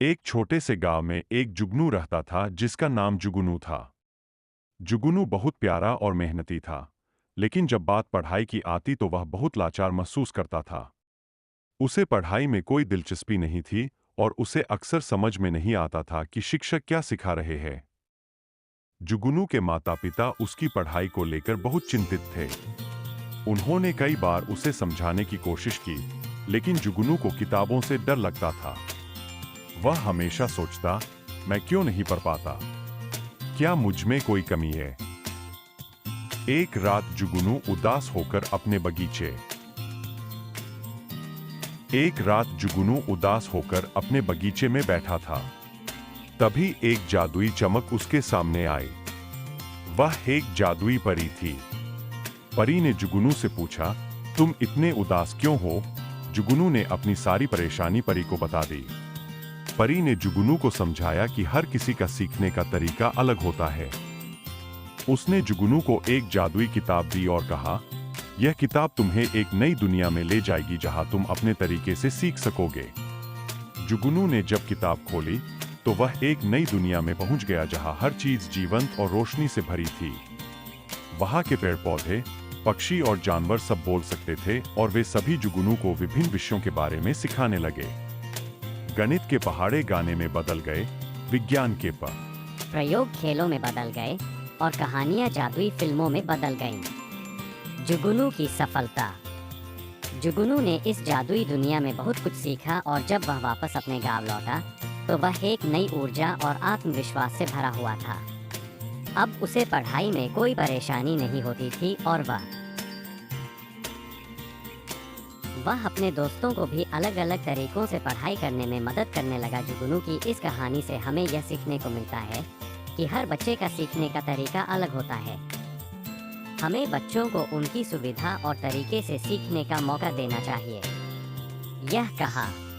एक छोटे से गांव में एक जुगनू रहता था जिसका नाम जुगनू था। जुगनू बहुत प्यारा और मेहनती था, लेकिन जब बात पढ़ाई की आती तो वह बहुत लाचार महसूस करता था। उसे पढ़ाई में कोई दिलचस्पी नहीं थी और उसे अक्सर समझ में नहीं आता था कि शिक्षक क्या सिखा रहे हैं। जुगनू के माता-पिता उसकी पढ़ाई को लेकर बहुत चिंतित थे। उन्होंने कई बार उसे समझाने की कोशिश की, लेकिन जुगनू को किताबों से डर लगता था। वह हमेशा सोचता, मैं क्यों नहीं पढ़ पाता? क्या मुझ में कोई कमी है? एक रात जुगनू उदास होकर अपने बगीचे एक रात जुगनू उदास होकर अपने बगीचे में बैठा था। तभी एक जादुई चमक उसके सामने आई। वह एक जादुई परी थी। परी ने जुगनू से पूछा, तुम इतने उदास क्यों हो? जुगनू ने अपनी सारी परेशानी परी को बता दी। परी ने जुगनू को समझाया कि हर किसी का सीखने का तरीका अलग होता है। उसने जुगनू को एक जादुई किताब दी और कहा, यह किताब तुम्हें एक नई दुनिया में ले जाएगी जहां तुम अपने तरीके से सीख सकोगे। जुगनू ने जब किताब खोली तो वह एक नई दुनिया में पहुंच गया जहां हर चीज जीवंत और रोशनी से भरी थी। वहां के पेड़ पौधे, पक्षी और जानवर सब बोल सकते थे और वे सभी जुगनू को विभिन्न विषयों के बारे में सिखाने लगे। गणित के पहाड़े गाने में बदल गए, विज्ञान के प्रयोग खेलों में बदल गए और कहानियां जादुई फिल्मों में बदल गईं। जुगनू की सफलता। जुगनू ने इस जादुई दुनिया में बहुत कुछ सीखा और जब वह वापस अपने गांव लौटा तो वह एक नई ऊर्जा और आत्मविश्वास से भरा हुआ था। अब उसे पढ़ाई में कोई परेशानी नहीं होती थी और वह अपने दोस्तों को भी अलग अलग तरीकों से पढ़ाई करने में मदद करने लगा। जुगनू की इस कहानी से हमें यह सीखने को मिलता है कि हर बच्चे का सीखने का तरीका अलग होता है। हमें बच्चों को उनकी सुविधा और तरीके से सीखने का मौका देना चाहिए। यह कहा